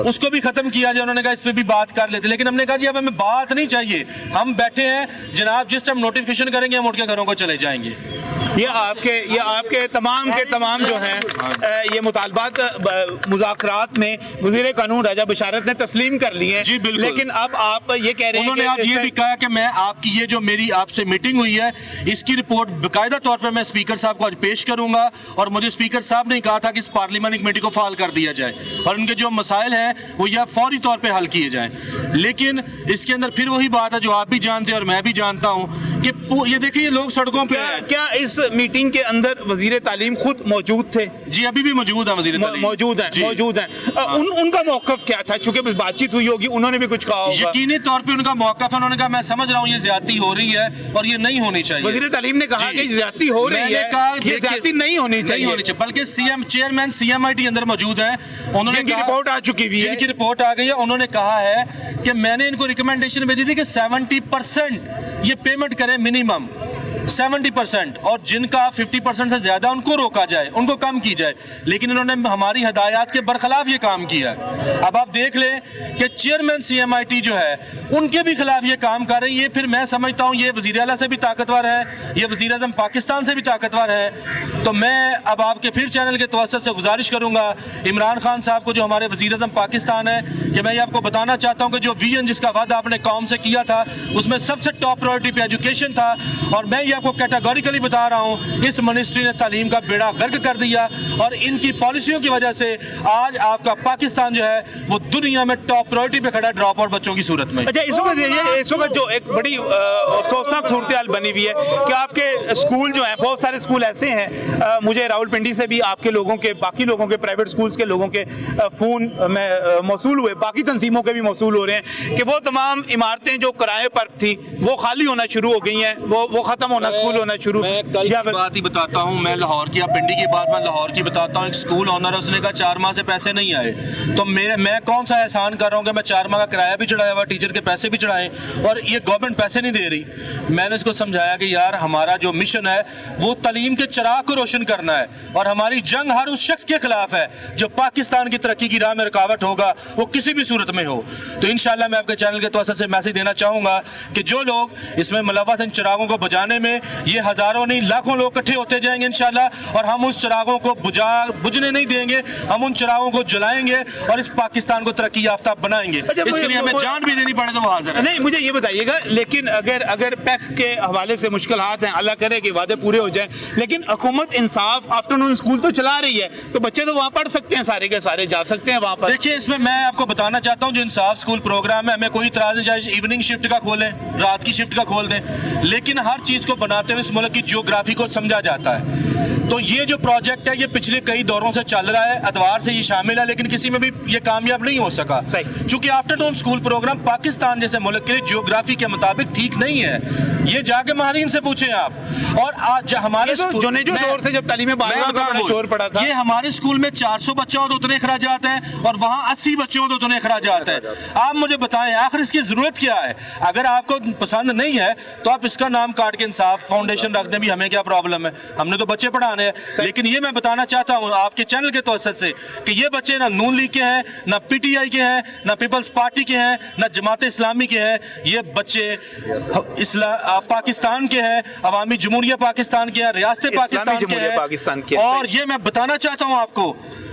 Speaker 14: उसको भी खत्म किया जाए, उन्होंने कहा इस पे भी बात कर लेते। लेकिन हमने कहा जी अब हमें बात नहीं चाहिए, हम बैठे हैं जनाब, जिस टाइम नोटिफिकेशन करेंगे हम उठ के घरों को चले जाएंगे।
Speaker 1: ये आपके तमाम के तमाम जो हैं ये मुतालबात मुज़ाकरात में वज़ीर कानून राजा बिशारत ने तस्लीम कर लिए हैं
Speaker 14: जी, बिल्कुल।
Speaker 1: लेकिन अब आप ये कह रहे हैं
Speaker 14: उन्होंने आज ये भी कहा कि मैं आपकी ये जो मेरी आपसे मीटिंग हुई है इसकी रिपोर्ट बाकायदा तौर पर मैं स्पीकर साहब को आज पेश करूंगा और मुझे स्पीकर साहब ने कहा था कि इस पार्लियामेंट्री कमेटी को फाल कर दिया जाए और उनके जो मसाइल हैं वो यह फौरी तौर पर हल किए जाएं। लेकिन इसके अंदर फिर वही बात है जो आप भी जानते हैं और मैं भी जानता हूँ कि ये देखिए ये लोग सड़कों पे
Speaker 1: क्या इस मीटिंग के अंदर वजीर तालीम खुद मौजूद थे?
Speaker 14: जी अभी भी मौजूद है वजीर तालीम,
Speaker 1: मौजूद हैं। उनका मौकफ क्या था? चूंकि बातचीत हुई होगी, उन्होंने भी कुछ कहा होगा।
Speaker 14: यकीनी तौर पे उनका मौकफ है, उन्होंने कहा मैं समझ रहा हूँ ये ज्यादती हो रही है और ये नहीं होनी चाहिए।
Speaker 1: वजीर तालीम ने कहा कि ज्यादती हो रही है, ये ज्यादती नहीं होनी चाहिए,
Speaker 14: बल्कि सीएम चेयरमैन CMIT अंदर मौजूद है, उन्होंने
Speaker 1: रिपोर्ट आ चुकी हुई है,
Speaker 14: जिनकी रिपोर्ट आ गई है। उन्होंने कहा है कि मैंने इनको रिकमेंडेशन भेजी थी कि 70% ये पेमेंट करें मिनिमम 70% और जिनका 50% से ज्यादा उनको रोका जाए, उनको कम की जाए। लेकिन इन्होंने हमारी हदायत के बरखिलाफ ये काम किया। अब आप देख लें कि चेयरमैन CMIT जो है उनके भी खिलाफ ये काम कर रही है। फिर मैं समझता हूँ ये वज़ीर आला से भी ताकतवर है, ये वज़ीर आज़म पाकिस्तान से भी ताकतवर है। तो मैं अब आपके फिर चैनल के तवज्जुह से गुजारिश करूँगा इमरान खान साहब को, जो हमारे वज़ीर आज़म पाकिस्तान है, कि मैं ये आपको बताना चाहता हूँ कि जो विजन जिसका वादा आपने कौम से किया था उसमें सबसे टॉप प्रायोरिटी पे एजुकेशन था। और मैं ये आपको कैटेगोरिकली बता रहा हूँ इस मिनिस्ट्री ने तालीम का बेड़ा गर्क कर दिया और इनकी पॉलिसियों की वजह से आज आपका पाकिस्तान जो है वो दुनिया में टॉप प्रायोरिटी पे खड़ा है ड्रॉप आउट बच्चों की सूरत में।
Speaker 1: अच्छा, इस वक्त जो एक बड़ी अफसोसनाक सूरत हाल बनी हुई है कि आपके स्कूल जो हैं, बहुत सारे स्कूल ऐसे हैं, मुझे रावलपिंडी से भी आपके लोगों के, बाकी लोगों के, प्राइवेट स्कूल्स के लोगों के फ़ोन में मौसूल हुए, बाकी तंजीमों के भी मौसूल हो रहे हैं कि वो तमाम इमारतें जो किराए पर थी वो खाली होना शुरू हो गई हैं, वो ख़त्म होना, स्कूल होना शुरू।
Speaker 14: मैं कल की बात ही बताता हूँ, मैं लाहौर की, आप पिंडी की बात मैं लाहौर की बताता हूँ। एक स्कूल ऑनर है, उसने कहा 4 माह से पैसे नहीं आए, तो मैं कौन सा एहसान कर रहा हूँ कि मैं 4 माह का किराया भी चढ़ाया हुआ, टीचर के पैसे भी चढ़ाए और ये गवर्नमेंट पैसे नहीं दे रही। मैंने इसको समझाया कि यार हमारा जो मिशन है वो तालीम के चिराग को रोशन करना है और हमारी जंग हर उस शख्स के खिलाफ है जो पाकिस्तान की तरक्की की राह में रुकावट होगा, वो किसी भी सूरत में हो। तो इंशाल्लाह मैं आपके चैनल के तवज्जुह से मैसेज देना चाहूँगा कि जो लोग इसमें मुलव्वस इन चिरागों को बुझाने में, ये हज़ारों नहीं लाखों लोग इकट्ठे होते जाएंगे इंशाल्लाह और हम उस चिरागों को बुझने नहीं देंगे, हम उन चिरागों को जलाएंगे और इस पाकिस्तान को तरक्की याफ्ता बनाएंगे। इसके लिए हमें जान भी देनी पड़े तो वो हाजिर है।
Speaker 1: नहीं, मुझे ये बताइएगा, लेकिन अगर पैफ के हवाले से मुश्किलात हैं, अल्लाह करे कि वादे पूरे हो जाएं, लेकिन हुकूमत इंसाफ आफ्टरनून स्कूल तो चला रही है, तो बच्चे तो वहाँ पढ़ सकते हैं, सारे के सारे जा सकते हैं वहाँ पर।
Speaker 14: देखिए, इसमें मैं आपको बताना चाहता हूँ जो इंसाफ स्कूल प्रोग्राम है, हमें कोई इतराज़ नहीं, चाहे इवनिंग शिफ्ट का खोलें, रात की शिफ्ट का खोल दें, लेकिन हर चीज़ को बनाते हुए इस मुल्क की ज्योग्राफी को समझा जाता है। तो ये जो प्रोजेक्ट है ये पिछले कई दौरों से चल रहा है, अदवार से ये शामिल है, लेकिन किसी में भी ये कामयाब नहीं हो सका क्योंकि आफ्टरनून स्कूल प्रोग्राम पाकिस्तान जैसे मुल्क के लिए ज्योग्राफी के मुताबिक ठीक नहीं है। ये जाके माहिरीन से पूछें आप। और आज हमारे
Speaker 1: दौर से जब तालीम शोर पड़ा था,
Speaker 14: ये हमारे स्कूल में 400 बच्चा हो तो उतने अखराजात हैं और वहाँ 80 बच्चे हो तो उतने अखराजात हैं। आप मुझे बताएं आखिर इसकी जरूरत क्या है? अगर आपको पसंद नहीं है तो आप इसका नाम काट के इंसाफ फाउंडेशन रख दें, भी हमें क्या प्रॉब्लम है, हमने तो बच्चे पढ़ाने हैं। लेकिन ये मैं बताना चाहता हूँ आपके चैनल के तवज्जुह से कि ये बच्चे ना नून लीग के हैं, ना PTI के हैं, ना पीपल्स पार्टी के हैं, ना जमात इस्लामी के हैं, ये बच्चे पाकिस्तान के हैं, अवामी जमहूरिया पाकिस्तान के हैं, रियासत पाकिस्तान के हैं। और ये मैं बताना चाहता हूँ आपको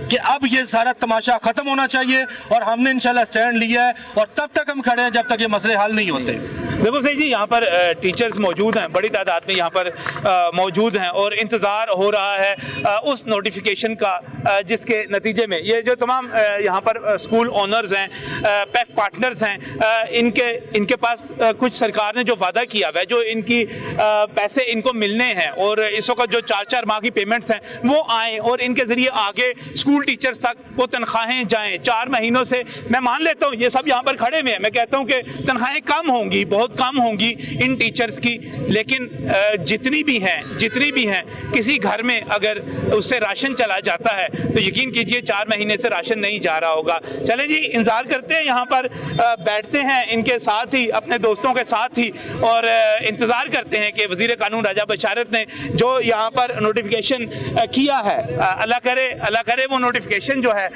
Speaker 14: कि अब ये सारा तमाशा खत्म होना चाहिए और हमने इंशाल्लाह स्टैंड लिया है और तब तक हम खड़े हैं जब तक ये मसले हल नहीं होते।
Speaker 1: बिल्कुल सही जी, यहाँ पर टीचर्स मौजूद हैं, बड़ी तादाद में यहाँ पर मौजूद हैं और इंतज़ार हो रहा है उस नोटिफिकेशन का जिसके नतीजे में ये जो तमाम यहाँ पर स्कूल ओनर्स हैं, पेफ पार्टनर्स हैं, इनके पास कुछ सरकार ने जो वादा किया हुआ है, जो इनकी पैसे इनको मिलने हैं और इस वक्त जो 4-4 माह की पेमेंट्स हैं वो आएँ और इनके ज़रिए आगे स्कूल टीचर्स तक वो तनख्वाहें जाएँ। 4 महीनों से मैं मान लेता हूँ, ये सब यहाँ पर खड़े हुए हैं, मैं कहता हूँ कि तनख्वाहें कम होंगी, बहुत कम होंगी इन टीचर्स की, लेकिन जितनी भी हैं किसी घर में अगर उससे राशन चला जाता है तो यकीन कीजिए 4 महीने से राशन नहीं जा रहा होगा। चलें जी, इंतज़ार करते हैं, यहाँ पर बैठते हैं इनके साथ ही, अपने दोस्तों के साथ ही, और इंतज़ार करते हैं कि वज़ीर कानून राजा बशारत ने जो यहाँ पर नोटिफिकेशन किया है, अल्लाह करे वो नोटिफिकेशन जो है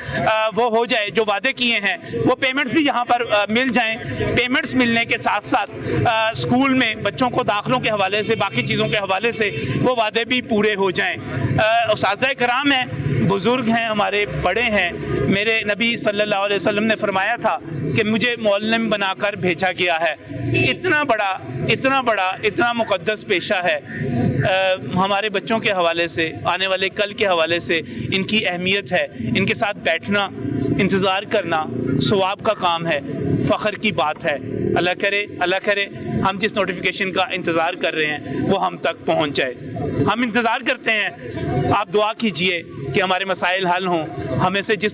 Speaker 1: वो हो जाए, जो वादे किए हैं वो पेमेंट्स भी यहाँ पर मिल जाएं। पेमेंट्स मिलने के साथ साथ स्कूल में बच्चों को दाखिलों के हवाले से, बाकी चीज़ों के हवाले से वो वादे भी पूरे हो जाएं। उस्ताज़ कराम हैं, बुज़ुर्ग हैं, हमारे बड़े हैं, मेरे नबी सल्लल्लाहु अलैहि वसल्लम ने फरमाया था कि मुझे मौल्लम बनाकर भेजा गया है। इतना बड़ा इतना मुक़द्दस पेशा है। हमारे बच्चों के हवाले से, आने वाले कल के हवाले से इनकी अहमियत है। इनके साथ बैठना, इंतज़ार करना सवाब का काम है, फ़ख्र की बात है। अल्लाह करे हम जिस नोटिफिकेशन का इंतज़ार कर रहे हैं वो हम तक पहुंच जाए। हम इंतज़ार करते हैं, आप दुआ कीजिए कि हमारे मसाइल हल हों, हमें से जिस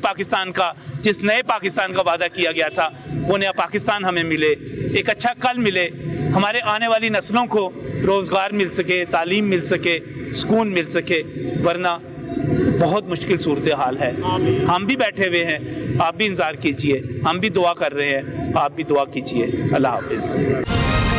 Speaker 1: नए पाकिस्तान का वादा किया गया था वो नया पाकिस्तान हमें मिले, एक अच्छा कल मिले, हमारे आने वाली नस्लों को रोज़गार मिल सके, तालीम मिल सके, सुकून मिल सके, वरना बहुत मुश्किल सूरत हाल है। हम भी बैठे हुए हैं, आप भी इंतज़ार कीजिए, हम भी दुआ कर रहे हैं, आप भी दुआ कीजिए। अल्लाह हाफ़िज़।